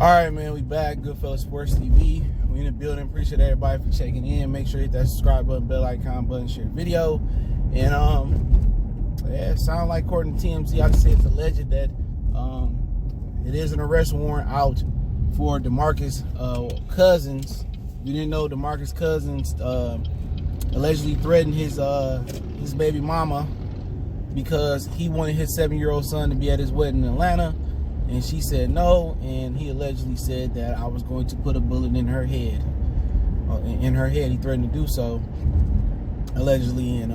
Alright, man, we back. Goodfellas Sports TV. We in the building. Appreciate everybody for checking in. Make sure you hit that subscribe button, bell icon button, share the video. And yeah, it sounds like according to TMZ, I say it's alleged that it is an arrest warrant out for DeMarcus Cousins. You didn't know DeMarcus Cousins allegedly threatened his baby mama because he wanted his 7-year-old son to be at his wedding in Atlanta. And she said no, and he allegedly said that I was going to put a bullet in her head. In her head, he threatened to do so, allegedly. And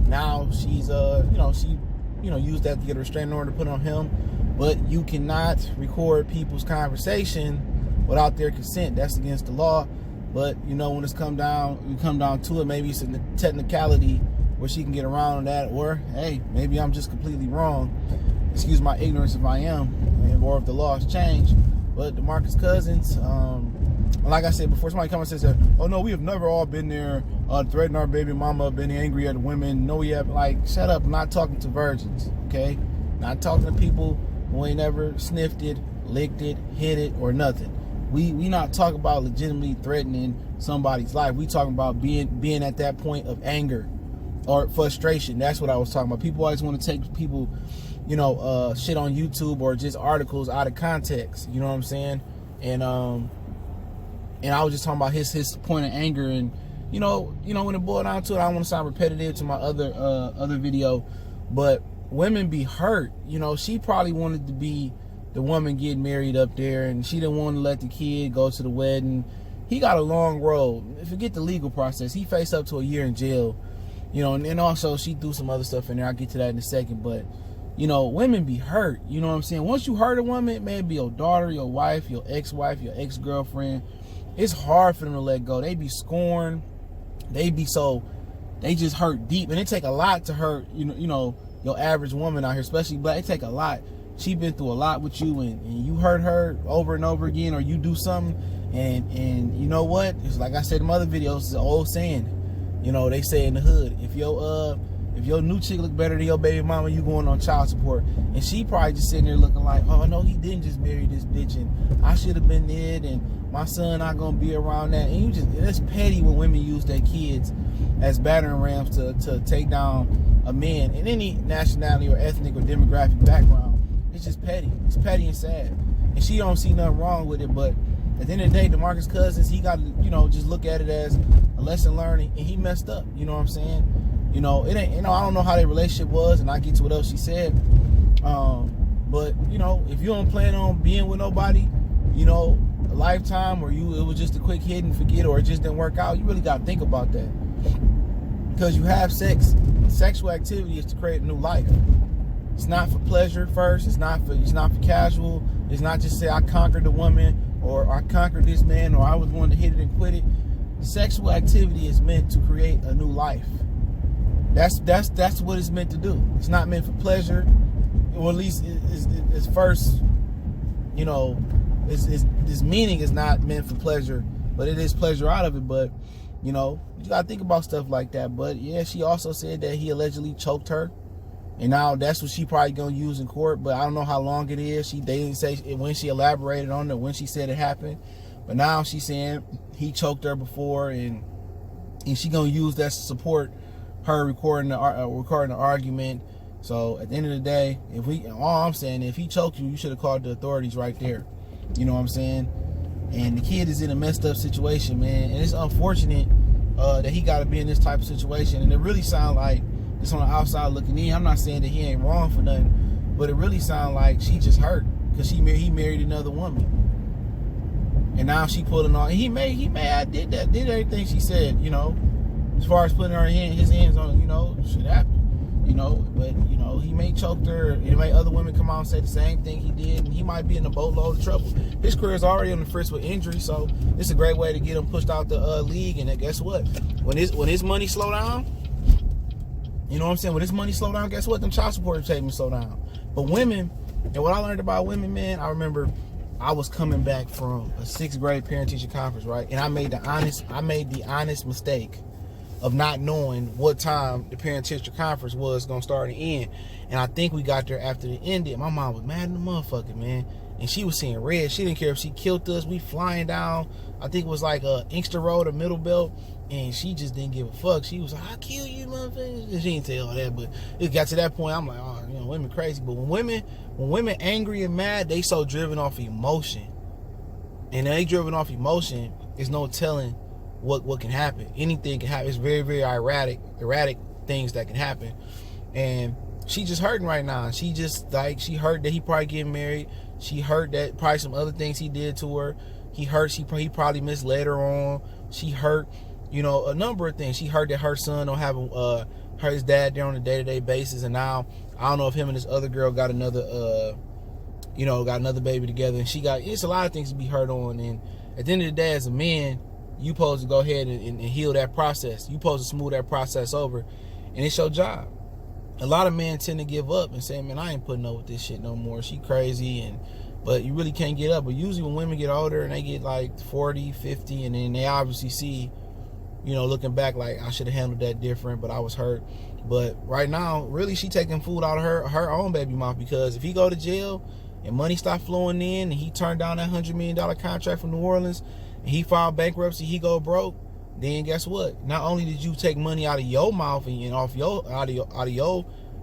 now she's she used that to get a restraining order put on him. But you cannot record people's conversation without their consent. That's against the law. But when it's come down to it, maybe it's a technicality where she can get around that, or hey, maybe I'm just completely wrong. Excuse my ignorance if I am, or if the law has changed. But DeMarcus Cousins, like I said before, somebody comes and says, "Oh no, we have never all been there, threatening our baby mama, been angry at women." No, we have. Like, shut up! I'm not talking to virgins, okay? Not talking to people who ain't ever sniffed it, licked it, hit it, or nothing. We not talking about legitimately threatening somebody's life. We talking about being at that point of anger or frustration. That's what I was talking about. People always want to take people, shit on YouTube or just articles out of context. You know what I'm saying? And I was just talking about his point of anger. And when it boiled down to it, I don't want to sound repetitive to my other video, but women be hurt. She probably wanted to be the woman getting married up there, and she didn't want to let the kid go to the wedding. He got a long road. Forget the legal process. He faced up to a year in jail. And also she threw some other stuff in there. I'll get to that in a second. But women be hurt. You know what I'm saying? Once you hurt a woman, it may be your daughter, your wife, your ex-wife, your ex-girlfriend. It's hard for them to let go. They be scorned. They just hurt deep. And it take a lot to hurt, your average woman out here, especially black. It take a lot. She been through a lot with you, and you hurt her over and over again, or you do something, and you know what? It's like I said in my other videos, it's an old saying. They say in the hood, if your new chick look better than your baby mama, you going on child support. And she probably just sitting there looking like, oh no, he didn't just marry this bitch, and I should have been it, and my son not gonna be around that. And it's petty when women use their kids as battering rams to take down a man in any nationality or ethnic or demographic background. It's just petty. It's petty and sad. And she don't see nothing wrong with it. But at the end of the day, DeMarcus Cousins, he got to, just look at it as a lesson learned, and he messed up. You know what I'm saying? It ain't, I don't know how their relationship was, and I get to what else she said. But, if you don't plan on being with nobody, a lifetime, or it was just a quick hit and forget, or it just didn't work out, you really got to think about that. Because you have sex. Sexual activity is to create a new life. It's not for pleasure first. It's not for casual. It's not just say I conquered the woman, or I conquered this man, or I was one to hit it and quit it. Sexual activity is meant to create a new life. That's what it's meant to do. It's not meant for pleasure, or at least it's first. Its meaning is not meant for pleasure, but it is pleasure out of it. But you gotta think about stuff like that. But yeah, she also said that he allegedly choked her. And now that's what she probably gonna use in court, but I don't know how long it is. They didn't say when she elaborated on it, when she said it happened. But now she's saying he choked her before, and she gonna use that to support her recording the argument. So at the end of the day, all I'm saying, if he choked you, you should have called the authorities right there. You know what I'm saying? And the kid is in a messed up situation, man. And it's unfortunate that he got to be in this type of situation. And it really sounds like, it's on the outside looking in. I'm not saying that he ain't wrong for nothing, but it really sounds like she just hurt because he married another woman, and now she pulling on. He may have did everything she said, as far as putting his hands on, shit happened, but he may choked her. It may other women come out and say the same thing he did, and he might be in a boatload of trouble. His career is already on the fritz with injury, so it's a great way to get him pushed out the league. And then guess what? When his money slow down. You know what I'm saying? When this money slow down, guess what? Them child support payments slow down. But women, and what I learned about women, man, I remember I was coming back from a 6th grade parent-teacher conference, right? And I made the honest mistake of not knowing what time the parent-teacher conference was gonna start and end. And I think we got there after it ended. My mom was mad at the motherfucker, man. and she was seeing red. She didn't care if she killed us. We flying down, I think it was like Inkster Road or Middle Belt, and she just didn't give a fuck. She was like, I'll kill you, motherfucker. She didn't tell all that, but it got to that point, I'm like, oh, women crazy. But when women angry and mad, they so driven off emotion. And they driven off emotion, there's no telling what can happen. Anything can happen. It's very, very erratic things that can happen. And she just hurting right now. She just like, she hurt that he probably getting married. She hurt that probably some other things he did to her. He hurt, he probably misled her on. She hurt, a number of things. She hurt that her son don't have his dad there on a day-to-day basis. And now, I don't know if him and this other girl got another, got another baby together. And it's a lot of things to be hurt on. And at the end of the day, as a man, you supposed to go ahead and heal that process. You supposed to smooth that process over. And it's your job. A lot of men tend to give up and say, man, I ain't putting up with this shit no more. She crazy. But you really can't get up. But usually when women get older and they get like 40, 50, and then they obviously see, looking back like, I should have handled that different, but I was hurt. But right now, really, she taking food out of her own baby mouth, because if he go to jail and money stop flowing in and he turned down that $100 million contract from New Orleans and he filed bankruptcy, he go broke, then guess what? Not only did you take money out of your mouth and off your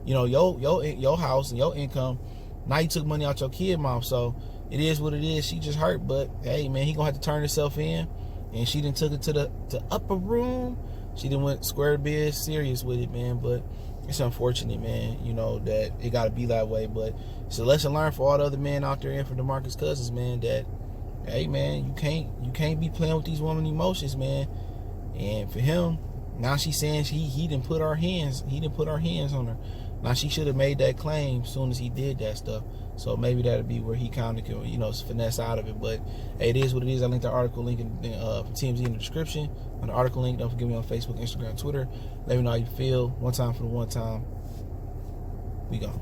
your house and your income, now you took money out your kid mouth. So it is what it is. She just hurt, but hey, man, he gonna have to turn himself in. And she didn't took it to the upper room. She didn't went square bed serious with it, man. But it's unfortunate, man, that it gotta be that way. But it's a lesson learned for all the other men out there and for DeMarcus Cousins, man, that hey, man, you can't be playing with these women emotions, man. And for him, now she's saying he didn't put our hands on her. Now she should have made that claim as soon as he did that stuff. So maybe that'll be where he kind of can, finesse out of it. But hey, it is what it is. I linked the article link from TMZ in the description. On the article link, don't forget me on Facebook, Instagram, Twitter. Let me know how you feel. One time for the one time. We go.